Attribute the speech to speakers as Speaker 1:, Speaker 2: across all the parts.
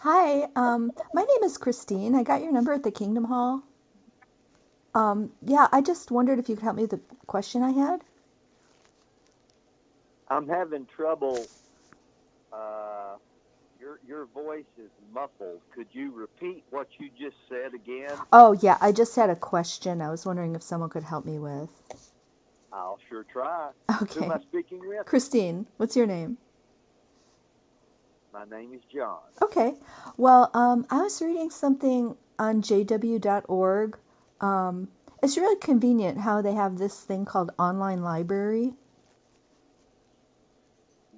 Speaker 1: Hi, my name is Christine. I got your number at the Kingdom Hall. Yeah, I just wondered if you could help me with the question I had.
Speaker 2: I'm having trouble. Uh, your voice is muffled. Could you repeat what you just said again?
Speaker 1: Oh, yeah, I just had a question I was wondering if someone could help me with.
Speaker 2: I'll sure try. Who am
Speaker 1: Okay.
Speaker 2: I speaking with?
Speaker 1: Christine, what's your name?
Speaker 2: My name is John.
Speaker 1: Okay. Well, I was reading something on jw.org. Um, it's really convenient how they have this thing called online library.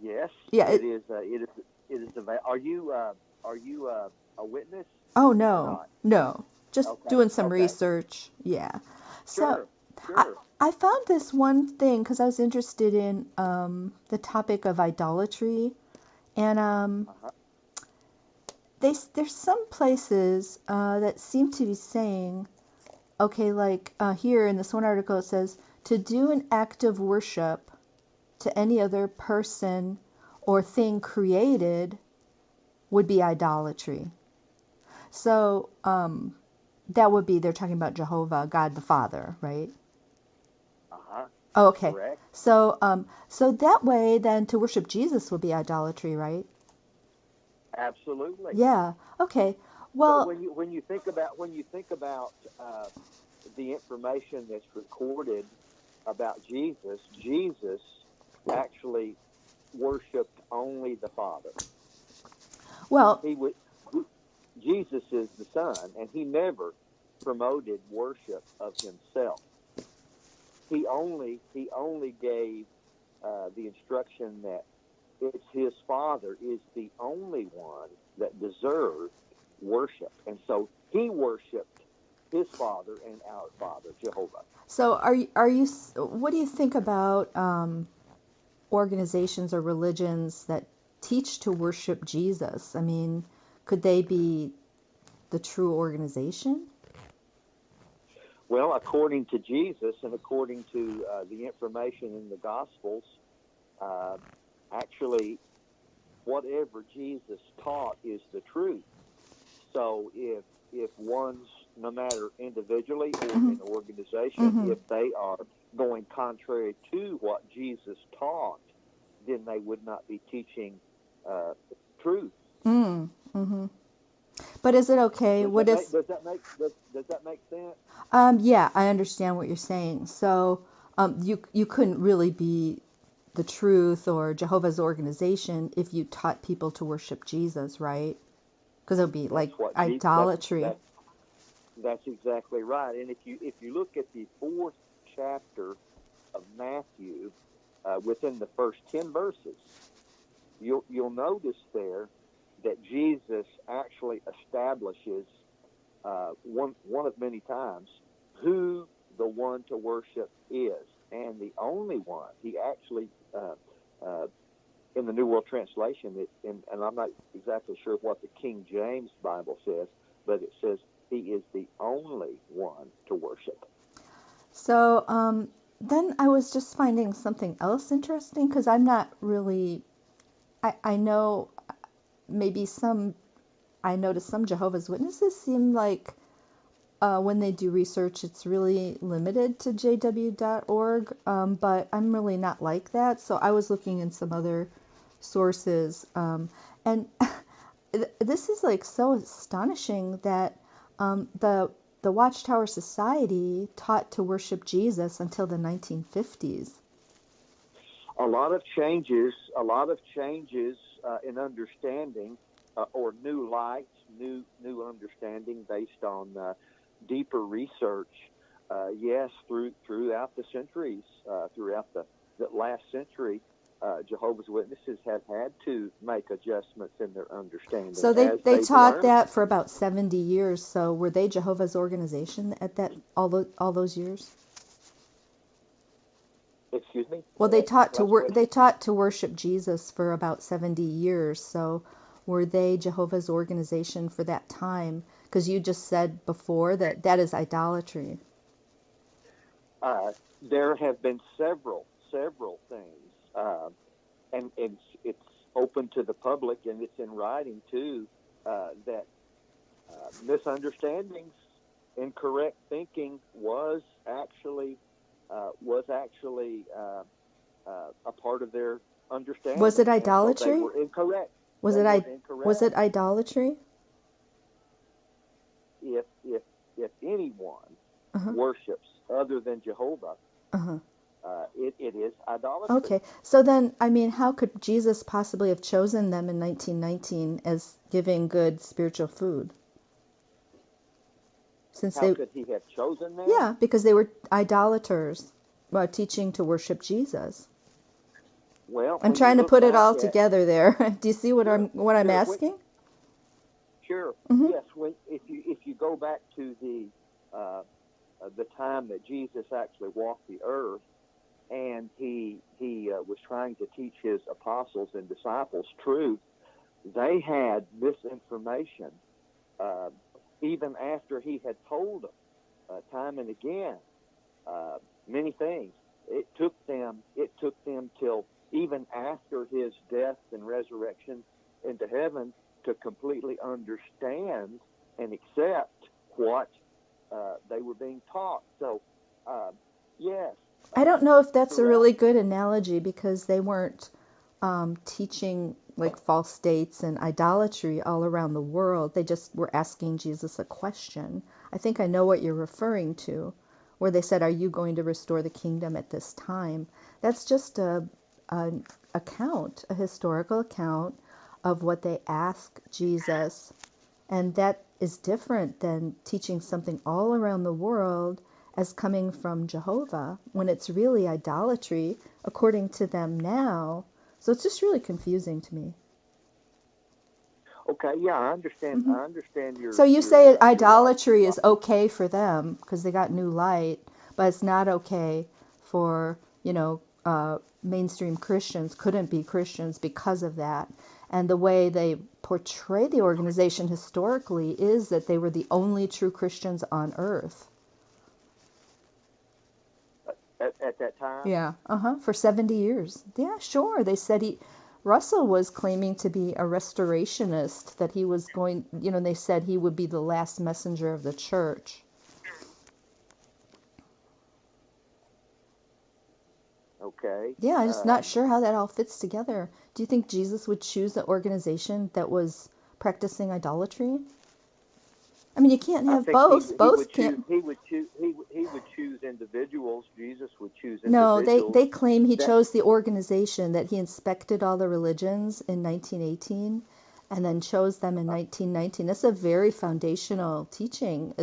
Speaker 2: Yes,
Speaker 1: Yeah,
Speaker 2: it is. It is. Are you a witness
Speaker 1: oh
Speaker 2: or
Speaker 1: no,
Speaker 2: not?
Speaker 1: no, just
Speaker 2: Okay.
Speaker 1: doing some
Speaker 2: Okay.
Speaker 1: research. Yeah. So
Speaker 2: Sure.
Speaker 1: I,
Speaker 2: Sure.
Speaker 1: I found this one thing because I was interested in the topic of idolatry, and
Speaker 2: Uh-huh.
Speaker 1: there's some places that seem to be saying, okay, like here in this one article it says to do an act of worship to any other person or thing created would be idolatry. So that would be they're talking about Jehovah, God the Father, right?
Speaker 2: Uh-huh.
Speaker 1: Oh, okay.
Speaker 2: Correct.
Speaker 1: So that way, then to worship Jesus would be idolatry, right?
Speaker 2: Absolutely.
Speaker 1: Yeah. Okay.
Speaker 2: But
Speaker 1: Well,
Speaker 2: when you think about the information that's recorded about Jesus, Jesus actually worshipped only the Father.
Speaker 1: well,
Speaker 2: He would Jesus is the Son, and he never promoted worship of himself. He only gave the instruction that it's his Father is the only one that deserved worship, and so he worshipped his Father and our Father, Jehovah.
Speaker 1: so what do you think about organizations or religions that teach to worship Jesus? I mean, could they be the true organization?
Speaker 2: Well, according to Jesus and according to the information in the Gospels, uh, actually, whatever Jesus taught is the truth. So if one's no matter individually or
Speaker 1: Hmm.
Speaker 2: in organization,
Speaker 1: Hmm.
Speaker 2: if they are going contrary to what Jesus taught, then they would not be teaching uh, truth.
Speaker 1: Mm. Hmm. But is it okay?
Speaker 2: Does
Speaker 1: What
Speaker 2: that make
Speaker 1: is
Speaker 2: does that make does that make sense?
Speaker 1: Yeah, I understand what you're saying. So, you couldn't really be the truth or Jehovah's organization if you taught people to worship Jesus, right? Because it would be
Speaker 2: That's
Speaker 1: like
Speaker 2: what
Speaker 1: idolatry.
Speaker 2: that's exactly right. And if you look at the fourth chapter of Matthew, within the first 10 verses, you'll notice there that Jesus actually establishes one of many times who the one to worship is, and the only one. He actually uh, in the New World Translation, and I'm not exactly sure what the King James Bible says, but it says he is the only one to worship.
Speaker 1: So, then I was just finding something else interesting because I'm not really, I know maybe I noticed some Jehovah's Witnesses seem like when they do research, it's really limited to jw.org, but I'm really not like that. So I was looking in some other sources, and this is like so astonishing that the Watchtower Society taught to worship Jesus until the 1950s.
Speaker 2: A lot of changes in understanding, or new lights, new understanding based on deeper research. Yes, throughout the centuries, throughout the last century, Jehovah's Witnesses have had to make adjustments in their understanding
Speaker 1: So
Speaker 2: as
Speaker 1: they
Speaker 2: they've
Speaker 1: taught
Speaker 2: learned.
Speaker 1: that for about 70 years. So were they Jehovah's organization at that all those years?
Speaker 2: Excuse me.
Speaker 1: Well,
Speaker 2: Last question.
Speaker 1: they taught to worship Jesus for about 70 years. So were they Jehovah's organization for that time? Because you just said before that that is idolatry.
Speaker 2: Uh, there have been several things, and it's open to the public and it's in writing too. that misunderstandings, incorrect thinking was actually a part of their
Speaker 1: Was it
Speaker 2: understanding, and so they
Speaker 1: idolatry?
Speaker 2: were incorrect.
Speaker 1: Was
Speaker 2: They
Speaker 1: it
Speaker 2: were
Speaker 1: I was
Speaker 2: incorrect.
Speaker 1: it idolatry?
Speaker 2: If anyone
Speaker 1: Uh-huh.
Speaker 2: worships other than Jehovah,
Speaker 1: Uh-huh.
Speaker 2: it is idolatry.
Speaker 1: Okay. So then, I mean, how could Jesus possibly have chosen them in 1919 as giving good spiritual food? Since
Speaker 2: How
Speaker 1: they,
Speaker 2: could he have chosen them?
Speaker 1: yeah, because they were idolaters, teaching to worship Jesus.
Speaker 2: Well,
Speaker 1: I'm
Speaker 2: when you
Speaker 1: trying to
Speaker 2: look
Speaker 1: put it
Speaker 2: back
Speaker 1: all
Speaker 2: at
Speaker 1: together there. Do you see
Speaker 2: sure,
Speaker 1: what I'm
Speaker 2: sure,
Speaker 1: asking?
Speaker 2: sure,
Speaker 1: Mm-hmm.
Speaker 2: yes. When if you go back to uh, the time that Jesus actually walked the earth, and he was trying to teach his apostles and disciples truth, they had misinformation. Uh, Even after he had told them time and again uh, many things, it took them till even after his death and resurrection into heaven to completely understand and accept what they were being taught. So, uh, yes,
Speaker 1: I
Speaker 2: uh,
Speaker 1: don't know if that's a
Speaker 2: throughout.
Speaker 1: really good analogy because they weren't teaching like false dates and idolatry all around the world. They just were asking Jesus a question. I think I know what you're referring to, where they said, "Are you going to restore the kingdom at this time?" That's just an account, a historical account of what they ask Jesus, and that is different than teaching something all around the world as coming from Jehovah when it's really idolatry according to them now. So it's just really confusing to me.
Speaker 2: Okay, yeah, I understand.
Speaker 1: Hmm.
Speaker 2: I understand
Speaker 1: So you say
Speaker 2: your
Speaker 1: idolatry is
Speaker 2: logic.
Speaker 1: okay for them because they got new light, but it's not okay for, mainstream Christians couldn't be Christians because of that. And the way they portray the organization historically is that they were the only true Christians on earth.
Speaker 2: At that time.
Speaker 1: Yeah, for 70 years. Yeah, sure. They said Russell was claiming to be a restorationist, that he was going, they said he would be the last messenger of the church.
Speaker 2: Okay.
Speaker 1: Yeah, I'm just not
Speaker 2: Um,
Speaker 1: sure how that all fits together. Do you think Jesus would choose an organization that was practicing idolatry? I mean, you can't
Speaker 2: I
Speaker 1: have
Speaker 2: think
Speaker 1: both.
Speaker 2: he would
Speaker 1: Both
Speaker 2: choose
Speaker 1: can't.
Speaker 2: he would choose individuals. Jesus would choose
Speaker 1: No,
Speaker 2: individuals
Speaker 1: they claim he
Speaker 2: that.
Speaker 1: chose the organization, that he inspected all the religions in 1918 and then chose them in 1919. That's a very foundational teaching,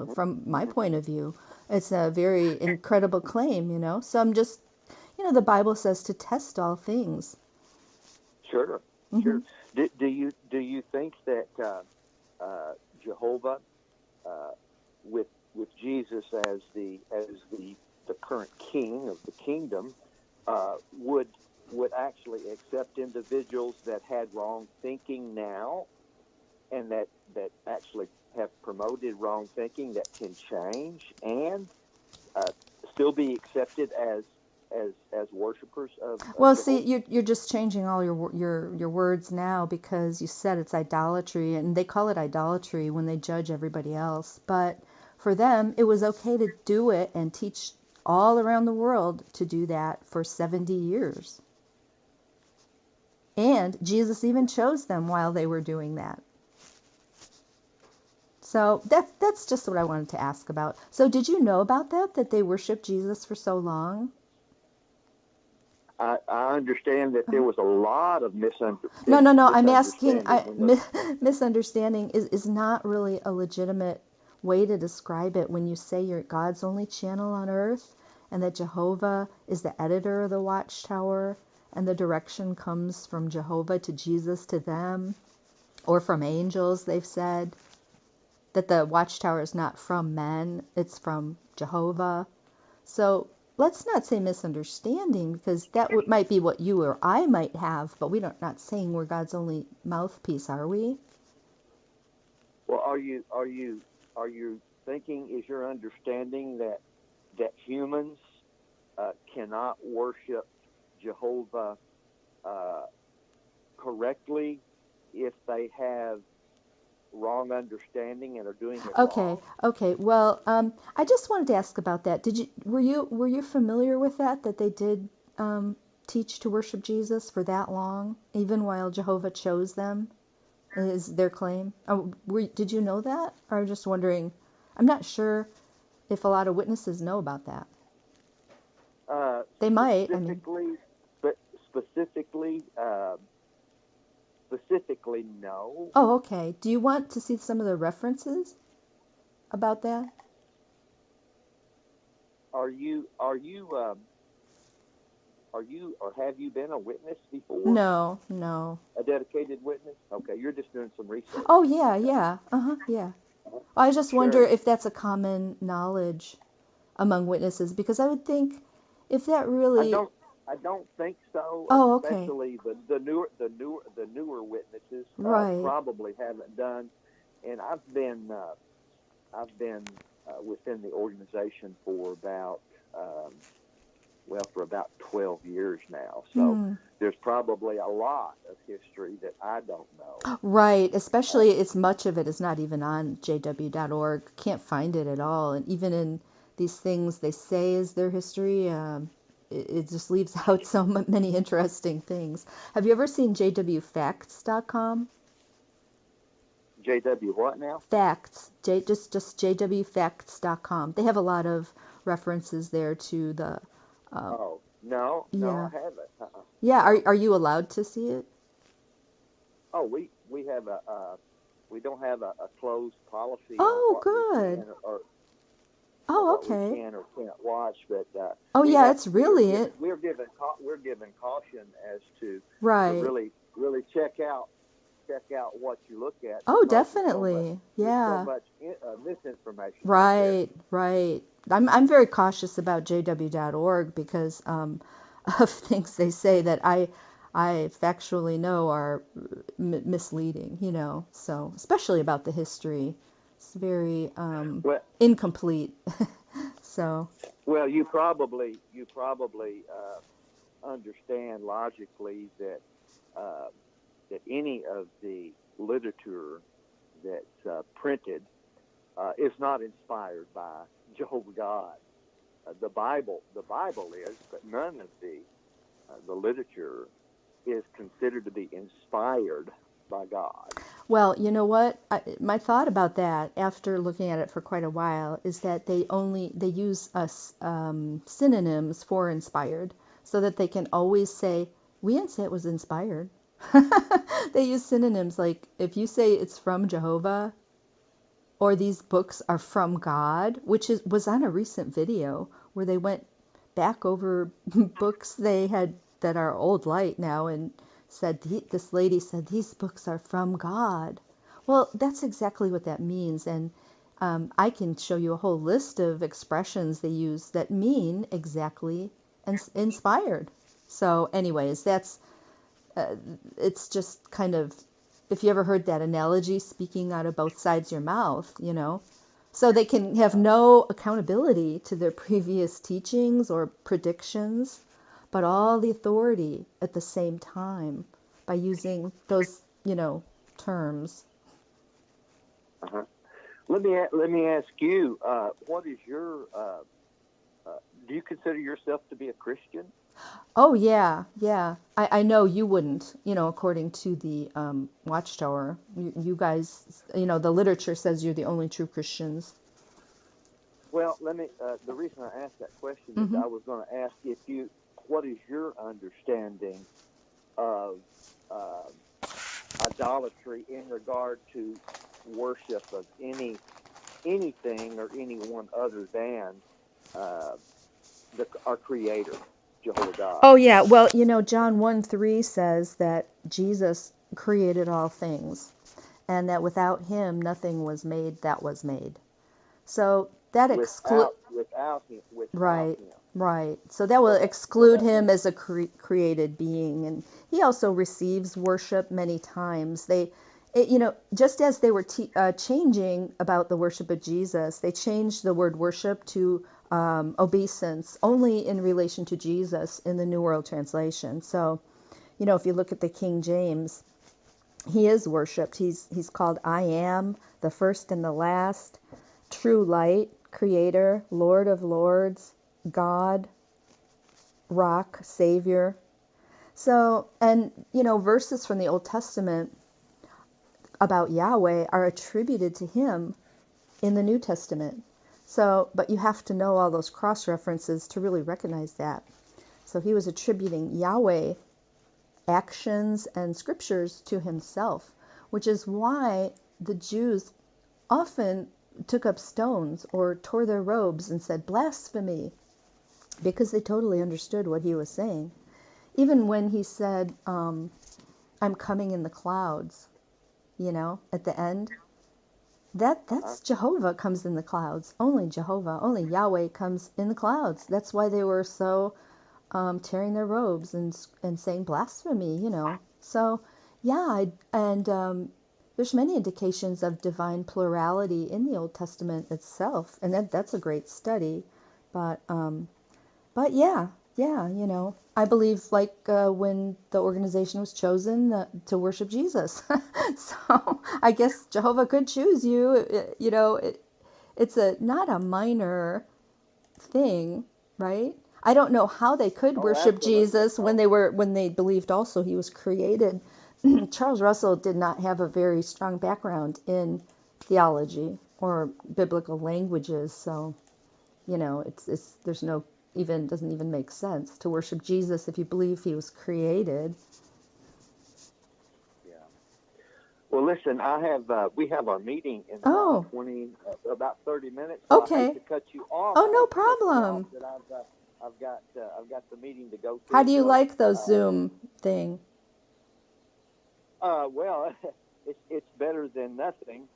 Speaker 2: Mhm,
Speaker 1: from my
Speaker 2: mhm.
Speaker 1: point of view. It's a very incredible claim. So I'm just, the Bible says to test all things.
Speaker 2: Sure,
Speaker 1: Hmm.
Speaker 2: sure. Do you think that Jehovah, uh, with Jesus as the current king of the kingdom, would actually accept individuals that had wrong thinking now, and that actually have promoted wrong thinking that can change and uh, still be accepted as worshipers of
Speaker 1: Well, see,
Speaker 2: Jehovah?
Speaker 1: you're just changing all your words now because you said it's idolatry, and they call it idolatry when they judge everybody else. But for them, it was okay to do it and teach all around the world to do that for 70 years. And Jesus even chose them while they were doing that. So that's just what I wanted to ask about. So did you know about that they worshiped Jesus for so long?
Speaker 2: I understand that there was a lot of
Speaker 1: No, no, no. I'm asking.
Speaker 2: misunderstanding when the.
Speaker 1: Misunderstanding is not really a legitimate way to describe it when you say you're God's only channel on earth and that Jehovah is the editor of the watchtower and the direction comes from Jehovah to Jesus to them or from angels, they've said. That the watchtower is not from men, it's from Jehovah. So let's not say misunderstanding because that might be what you or I might have, but we're not saying we're God's only mouthpiece, are we?
Speaker 2: Well, are you thinking, is your understanding that humans cannot worship Jehovah uh, correctly if they have wrong understanding and are doing it
Speaker 1: Okay,
Speaker 2: wrong.
Speaker 1: okay. Well, I just wanted to ask about that. Were you familiar with that they did teach to worship Jesus for that long, even while Jehovah chose them, is their claim? Did you know that? Or just wondering, I'm not sure if a lot of witnesses know about that.
Speaker 2: Uh,
Speaker 1: They might, I mean.
Speaker 2: specifically, but specifically, no.
Speaker 1: Oh, okay. Do you want to see some of the references about that?
Speaker 2: Or have you been a witness before?
Speaker 1: No, no.
Speaker 2: A dedicated witness? Okay, you're just doing some research.
Speaker 1: Oh, yeah,
Speaker 2: Okay.
Speaker 1: yeah. Uh-huh, yeah.
Speaker 2: Uh-huh.
Speaker 1: I just wonder
Speaker 2: Sure.
Speaker 1: if that's a common knowledge among witnesses, because I would think if that
Speaker 2: I
Speaker 1: really.
Speaker 2: don't. I don't think so.
Speaker 1: Oh, okay.
Speaker 2: Especially the newer witnesses
Speaker 1: Right.
Speaker 2: probably haven't done. And I've been within the organization for about 12 years now. So
Speaker 1: Hmm.
Speaker 2: there's probably a lot of history that I don't know.
Speaker 1: Right.
Speaker 2: Uh,
Speaker 1: Especially it's much of it is not even on jw.org. Can't find it at all. And even in these things they say is their history, it just leaves out so many interesting things. Have you ever seen jwfacts.com?
Speaker 2: JW what now?
Speaker 1: Facts, just jwfacts.com. They have a lot of references there to the, um,
Speaker 2: Oh, no, no,
Speaker 1: yeah,
Speaker 2: I haven't.
Speaker 1: yeah. Are
Speaker 2: No.
Speaker 1: are you allowed to see it?
Speaker 2: Oh, we have we don't have a closed policy on
Speaker 1: Oh,
Speaker 2: what we
Speaker 1: good.
Speaker 2: can or
Speaker 1: Oh,
Speaker 2: what we
Speaker 1: okay.
Speaker 2: can or can't watch, but
Speaker 1: Oh,
Speaker 2: we
Speaker 1: yeah.
Speaker 2: have
Speaker 1: It's
Speaker 2: we are
Speaker 1: really
Speaker 2: given
Speaker 1: it.
Speaker 2: we're given caution as to
Speaker 1: Right.
Speaker 2: really check out what you look at
Speaker 1: Oh,
Speaker 2: because
Speaker 1: definitely.
Speaker 2: there's so
Speaker 1: Yeah.
Speaker 2: much misinformation out there.
Speaker 1: Right. Right. I'm very cautious about jw.org because of things they say that I factually know are misleading, so especially about the history. It's very
Speaker 2: Well,
Speaker 1: incomplete. So,
Speaker 2: you probably understand logically uh, that any of the literature that's printed is not inspired by Jehovah God. The Bible is, but none of the literature is considered to be inspired by God.
Speaker 1: well, you know what? My thought about that after looking at it for quite a while is that they use us synonyms for inspired so that they can always say we didn't say it was inspired. They use synonyms like if you say it's from Jehovah or these books are from God, which was on a recent video where they went back over books they had that are old light now and said this lady said these books are from God. Well, that's exactly what that means, and I can show you a whole list of expressions they use that mean exactly inspired. So, anyways, uh, it's just kind of, if you ever heard that analogy, speaking out of both sides of your mouth. So they can have no accountability to their previous teachings or predictions, but all the authority at the same time by using those terms.
Speaker 2: Uh-huh. Let me ask you, what is your do you consider yourself to be a Christian?
Speaker 1: Oh, yeah, yeah. I know you wouldn't, according to the Watchtower. You guys, the literature says you're the only true Christians.
Speaker 2: Well, let me. The reason I asked that question is
Speaker 1: Hmm.
Speaker 2: I was going to ask what is your understanding of uh, idolatry in regard to worship of anything or anyone other than uh, our Creator, Jehovah God.
Speaker 1: Oh, yeah. Well, John 1:3 says that Jesus created all things and that without him nothing was made that was made. So that exclude
Speaker 2: Without
Speaker 1: right,
Speaker 2: Him.
Speaker 1: right. So that will
Speaker 2: So
Speaker 1: exclude
Speaker 2: that
Speaker 1: him
Speaker 2: means
Speaker 1: as a created being, and he also receives worship many times. Just as they were changing about the worship of Jesus, they changed the word worship to obeisance only in relation to Jesus in the New World Translation. So, if you look at the King James, He is worshipped. He's called I Am, the first and the last, true light, creator, Lord of lords, God, rock, savior. So, and verses from the Old Testament about Yahweh are attributed to him in the New Testament. So, but you have to know all those cross references to really recognize that. So he was attributing Yahweh actions and scriptures to himself, which is why the Jews often took up stones or tore their robes and said blasphemy, because they totally understood what he was saying. Even when he said, I'm coming in the clouds, at the end, that's Jehovah comes in the clouds. Only Jehovah, only Yahweh comes in the clouds. That's why they were so tearing their robes and saying blasphemy. So, yeah, and there's many indications of divine plurality in the Old Testament itself, and that's a great study. But yeah, I believe when the organization was chosen to worship Jesus. So I guess Jehovah could choose you. It's not a minor thing, right? I don't know how they could worship Jesus when they believed also he was created. Charles Russell did not have a very strong background in theology or biblical languages, so it's there's no even doesn't even make sense to worship Jesus if you believe he was created.
Speaker 2: Yeah. Well, listen, we have our meeting in
Speaker 1: Oh,
Speaker 2: about 30 minutes. So I
Speaker 1: okay.
Speaker 2: hate to cut you off.
Speaker 1: Oh,
Speaker 2: I
Speaker 1: no
Speaker 2: hate to cut you off,
Speaker 1: problem.
Speaker 2: but I've got the meeting to go
Speaker 1: How
Speaker 2: to.
Speaker 1: do you
Speaker 2: So,
Speaker 1: like those Zoom thing?
Speaker 2: well, it's better than nothing.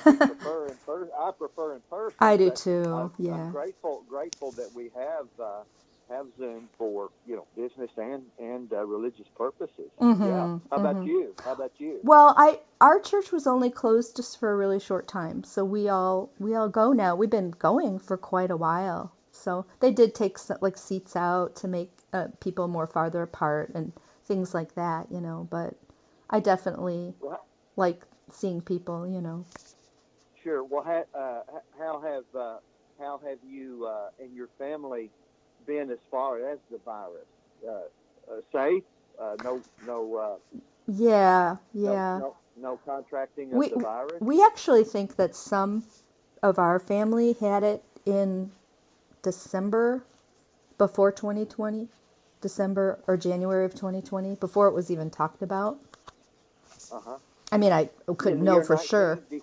Speaker 2: We prefer in person. I prefer in
Speaker 1: I
Speaker 2: person,
Speaker 1: do
Speaker 2: but
Speaker 1: too.
Speaker 2: I'm
Speaker 1: Yeah.
Speaker 2: grateful that we have Zoom for business and religious purposes. Yeah.
Speaker 1: Mhm.
Speaker 2: How about
Speaker 1: Mhm.
Speaker 2: you? How about you?
Speaker 1: Well, our church was only closed just for a really short time, so we all go now. We've been going for quite a while. So they did take like seats out to make people more farther apart and things like that. But I definitely
Speaker 2: Well,
Speaker 1: like seeing people.
Speaker 2: sure. Well, how have you and your family been as far as the virus? Safe?
Speaker 1: Yeah, yeah.
Speaker 2: No contracting of
Speaker 1: We
Speaker 2: the virus.
Speaker 1: we actually think that some of our family had it in December before 2020, December or January of 2020, before it was even talked about.
Speaker 2: Uh huh.
Speaker 1: I mean, I
Speaker 2: In
Speaker 1: couldn't
Speaker 2: the
Speaker 1: know
Speaker 2: year
Speaker 1: for sure.
Speaker 2: 19,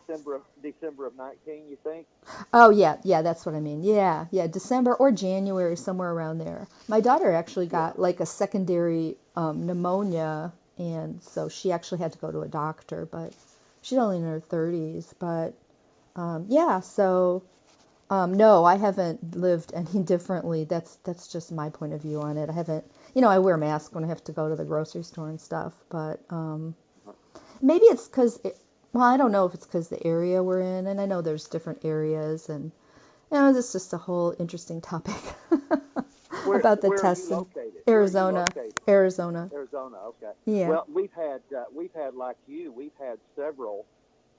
Speaker 2: December of 19, you think?
Speaker 1: Oh, yeah, yeah, that's what I mean. Yeah, yeah, December or January, somewhere around there. My daughter actually
Speaker 2: Yeah.
Speaker 1: got like a secondary pneumonia, and so she actually had to go to a doctor, but she's only in her 30s. But yeah, so no, I haven't lived any differently. That's just my point of view on it. I haven't, I wear a mask when I have to go to the grocery store and stuff, but maybe it's because, well, I don't know if it's because the area we're in, and I know there's different areas, and this is just a whole interesting topic about the
Speaker 2: Where are you
Speaker 1: tests in
Speaker 2: located? Where are you
Speaker 1: Arizona.
Speaker 2: located?
Speaker 1: Arizona.
Speaker 2: Arizona. Okay.
Speaker 1: Yeah.
Speaker 2: Well, we've had like you. We've had several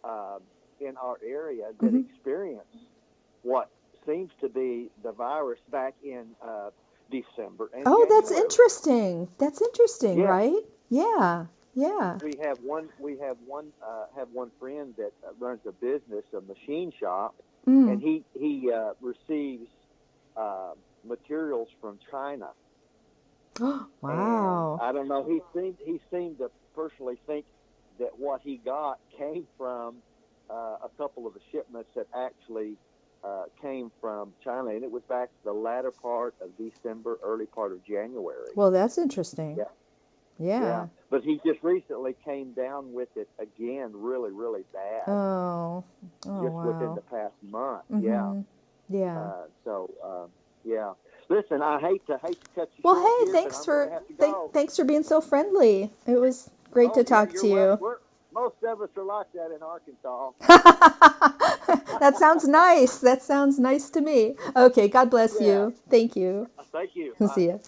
Speaker 2: um, in our area that
Speaker 1: Hmm.
Speaker 2: experience what seems to be the virus back in December and
Speaker 1: Oh, that's
Speaker 2: January.
Speaker 1: interesting. That's interesting,
Speaker 2: Yeah,
Speaker 1: right? Yeah. Yeah.
Speaker 2: have one friend that runs a business, a machine shop, and
Speaker 1: Mm.
Speaker 2: he receives uh, materials from China. And
Speaker 1: Wow.
Speaker 2: I don't know. He seemed to personally think that what he got came from a couple of the shipments that actually came from China, and it was back the latter part of December, early part of January.
Speaker 1: Well, that's interesting.
Speaker 2: Yeah, yeah.
Speaker 1: Yeah.
Speaker 2: But he just recently came down with it again, really, really bad,
Speaker 1: Oh. Oh,
Speaker 2: just within
Speaker 1: wow.
Speaker 2: the past month. Yeah.
Speaker 1: Mhm. Yeah.
Speaker 2: So yeah. Listen, I hate to cut you
Speaker 1: Well,
Speaker 2: short
Speaker 1: hey,
Speaker 2: here, but I'm going to have to go.
Speaker 1: thanks for being so friendly. It was great to
Speaker 2: Oh yeah,
Speaker 1: talk to
Speaker 2: you're welcome.
Speaker 1: you.
Speaker 2: Most of us are like that in Arkansas.
Speaker 1: That sounds nice. That sounds nice to me. Okay, God bless
Speaker 2: Yeah.
Speaker 1: you. Thank you.
Speaker 2: Thank you.
Speaker 1: See
Speaker 2: Bye.
Speaker 1: ya.